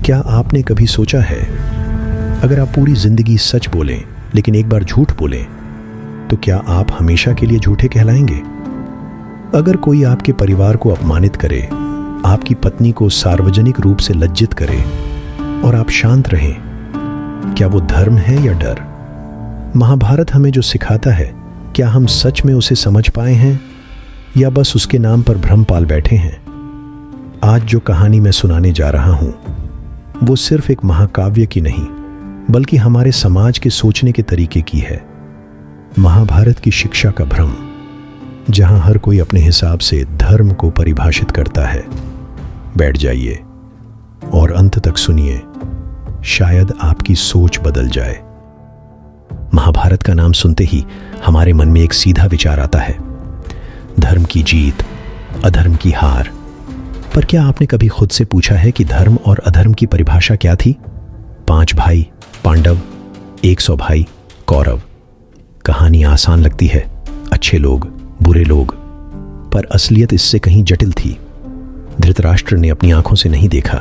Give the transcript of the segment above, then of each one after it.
क्या आपने कभी सोचा है, अगर आप पूरी जिंदगी सच बोलें लेकिन एक बार झूठ बोलें तो क्या आप हमेशा के लिए झूठे कहलाएंगे? अगर कोई आपके परिवार को अपमानित करे, आपकी पत्नी को सार्वजनिक रूप से लज्जित करे और आप शांत रहें, क्या वो धर्म है या डर? महाभारत हमें जो सिखाता है, क्या हम सच में उसे समझ पाए हैं या बस उसके नाम पर भ्रम पाल बैठे हैं? आज जो कहानी मैं सुनाने जा रहा हूं वो सिर्फ एक महाकाव्य की नहीं बल्कि हमारे समाज के सोचने के तरीके की है। महाभारत की शिक्षा का भ्रम, जहां हर कोई अपने हिसाब से धर्म को परिभाषित करता है। बैठ जाइए और अंत तक सुनिए, शायद आपकी सोच बदल जाए। महाभारत का नाम सुनते ही हमारे मन में एक सीधा विचार आता है, धर्म की जीत, अधर्म की हार। पर क्या आपने कभी खुद से पूछा है कि धर्म और अधर्म की परिभाषा क्या थी? 5 भाई पांडव, 100 भाई कौरव। कहानी आसान लगती है, अच्छे लोग, बुरे लोग, पर असलियत इससे कहीं जटिल थी। धृतराष्ट्र ने अपनी आंखों से नहीं देखा,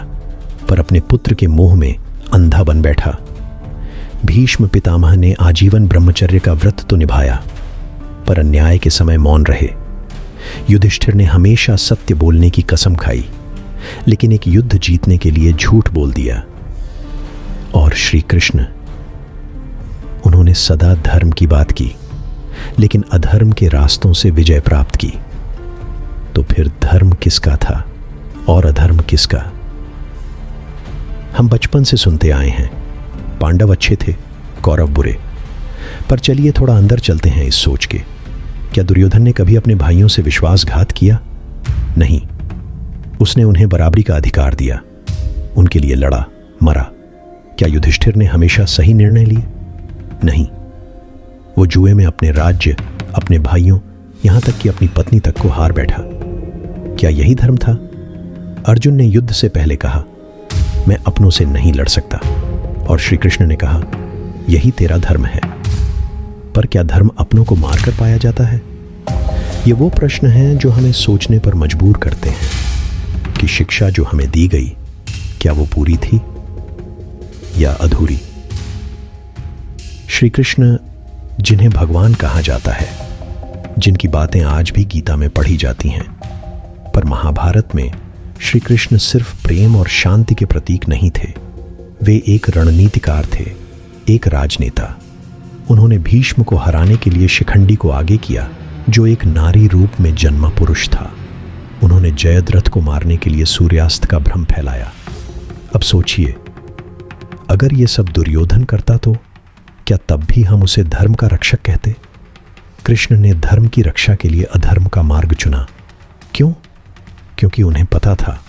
पर अपने पुत्र के मोह में अंधा बन बैठा। भीष्म पितामह ने आजीवन ब्रह्मचर्य का व्रत तो निभाया, पर अन्याय के समय मौन रहे। युधिष्ठिर ने हमेशा सत्य बोलने की कसम खाई, लेकिन एक युद्ध जीतने के लिए झूठ बोल दिया। और श्री कृष्ण, उन्होंने सदा धर्म की बात की, लेकिन अधर्म के रास्तों से विजय प्राप्त की। तो फिर धर्म किसका था और अधर्म किसका? हम बचपन से सुनते आए हैं, पांडव अच्छे थे, कौरव बुरे। पर चलिए थोड़ा अंदर चलते हैं इस सोच के। क्या दुर्योधन ने कभी अपने भाइयों से विश्वासघात किया? नहीं, उसने उन्हें बराबरी का अधिकार दिया, उनके लिए लड़ा, मरा। क्या युधिष्ठिर ने हमेशा सही निर्णय लिए? नहीं, वो जुए में अपने राज्य, अपने भाइयों, यहां तक कि अपनी पत्नी तक को हार बैठा। क्या यही धर्म था? अर्जुन ने युद्ध से पहले कहा, मैं अपनों से नहीं लड़ सकता, और श्री कृष्ण ने कहा, यही तेरा धर्म है। पर क्या धर्म अपनों को मारकर पाया जाता है? ये वो प्रश्न हैं जो हमें सोचने पर मजबूर करते हैं कि शिक्षा जो हमें दी गई, क्या वो पूरी थी या अधूरी? श्री कृष्ण, जिन्हें भगवान कहा जाता है, जिनकी बातें आज भी गीता में पढ़ी जाती हैं, पर महाभारत में श्री कृष्ण सिर्फ प्रेम और शांति के प्रतीक नहीं थे। वे एक रणनीतिकार थे, एक राजनेता। उन्होंने भीष्म को हराने के लिए शिखंडी को आगे किया, जो एक नारी रूप में जन्मा पुरुष था। उन्होंने जयद्रथ को मारने के लिए सूर्यास्त का भ्रम फैलाया। अब सोचिए, अगर ये सब दुर्योधन करता तो क्या तब भी हम उसे धर्म का रक्षक कहते? कृष्ण ने धर्म की रक्षा के लिए अधर्म का मार्ग चुना। क्यों? क्योंकि उन्हें पता था,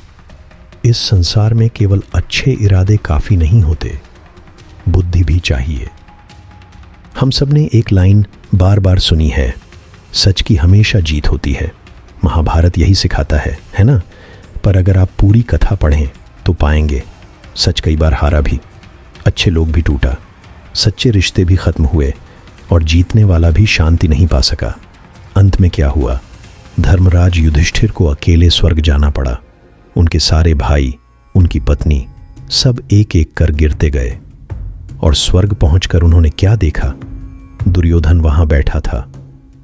इस संसार में केवल अच्छे इरादे काफी नहीं होते, बुद्धि भी चाहिए। हम सब ने एक लाइन बार बार सुनी है, सच की हमेशा जीत होती है। महाभारत यही सिखाता है ना? पर अगर आप पूरी कथा पढ़ें तो पाएंगे, सच कई बार हारा भी, अच्छे लोग भी टूटा, सच्चे रिश्ते भी खत्म हुए, और जीतने वाला भी शांति नहीं पा सका। अंत में क्या हुआ? धर्मराज युधिष्ठिर को अकेले स्वर्ग जाना पड़ा। उनके सारे भाई, उनकी पत्नी, सब एक एक कर गिरते गए। और स्वर्ग पहुंचकर उन्होंने क्या देखा? दुर्योधन वहां बैठा था,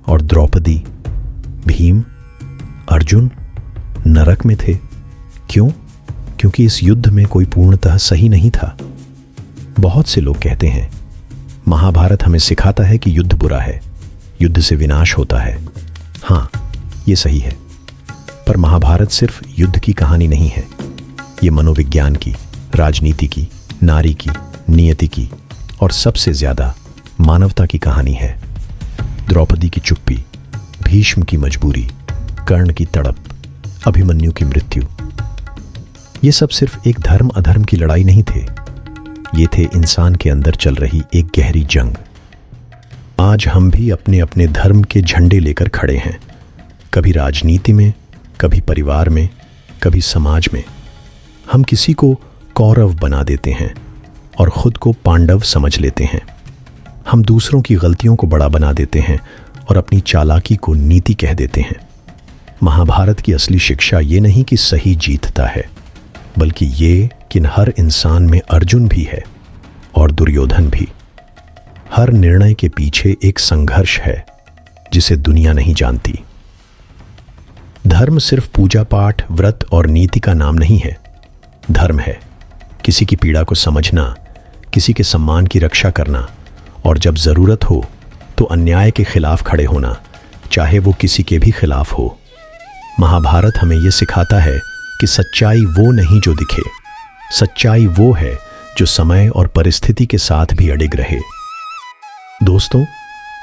और द्रौपदी, भीम, अर्जुन नरक में थे। क्यों? क्योंकि इस युद्ध में कोई पूर्णतः सही नहीं था। बहुत से लोग कहते हैं, महाभारत हमें सिखाता है कि युद्ध बुरा है, युद्ध से विनाश होता है। हाँ, ये सही है, पर महाभारत सिर्फ युद्ध की कहानी नहीं है। ये मनोविज्ञान की, राजनीति की, नारी की, नियति की, और सबसे ज्यादा मानवता की कहानी है। द्रौपदी की चुप्पी, भीष्म की मजबूरी, कर्ण की तड़प, अभिमन्यु की मृत्यु, ये सब सिर्फ एक धर्म अधर्म की लड़ाई नहीं थे। ये थे इंसान के अंदर चल रही एक गहरी जंग। आज हम भी अपने अपने धर्म के झंडे लेकर खड़े हैं, कभी राजनीति में, कभी परिवार में, कभी समाज में। हम किसी को कौरव बना देते हैं और खुद को पांडव समझ लेते हैं। हम दूसरों की गलतियों को बड़ा बना देते हैं और अपनी चालाकी को नीति कह देते हैं। महाभारत की असली शिक्षा ये नहीं कि सही जीतता है, बल्कि ये लेकिन हर इंसान में अर्जुन भी है और दुर्योधन भी। हर निर्णय के पीछे एक संघर्ष है जिसे दुनिया नहीं जानती। धर्म सिर्फ पूजा पाठ, व्रत और नीति का नाम नहीं है। धर्म है किसी की पीड़ा को समझना, किसी के सम्मान की रक्षा करना और जब जरूरत हो तो अन्याय के खिलाफ खड़े होना, चाहे वो किसी के भी खिलाफ हो। महाभारत हमें यह सिखाता है कि सच्चाई वो नहीं जो दिखे, सच्चाई वो है जो समय और परिस्थिति के साथ भी अडिग रहे। दोस्तों,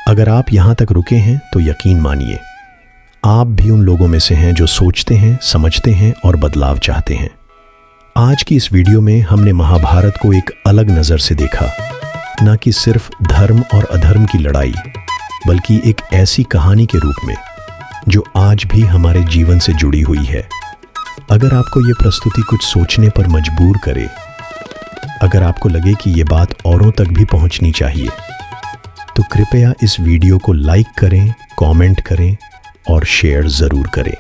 अगर आप यहां तक रुके हैं तो यकीन मानिए आप भी उन लोगों में से हैं जो सोचते हैं, समझते हैं और बदलाव चाहते हैं। आज की इस वीडियो में हमने महाभारत को एक अलग नजर से देखा, न कि सिर्फ धर्म और अधर्म की लड़ाई, बल्कि एक ऐसी कहानी के रूप में जो आज भी हमारे जीवन से जुड़ी हुई है। अगर आपको ये प्रस्तुति कुछ सोचने पर मजबूर करे, अगर आपको लगे कि ये बात औरों तक भी पहुंचनी चाहिए, तो कृपया इस वीडियो को लाइक करें, कमेंट करें और शेयर जरूर करें।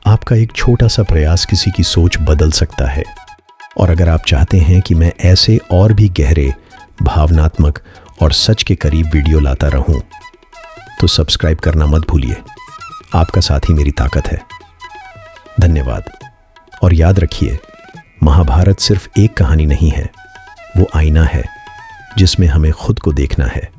आपका एक छोटा सा प्रयास किसी की सोच बदल सकता है। और अगर आप चाहते हैं कि मैं ऐसे और भी गहरे, भावनात्मक और सच के करीब वीडियो लाता रहूं, तो सब्सक्राइब करना मत भूलिए। आपका साथ ही मेरी ताकत है। धन्यवाद। और याद रखिए, महाभारत सिर्फ एक कहानी नहीं है, वो आईना है जिसमें हमें खुद को देखना है।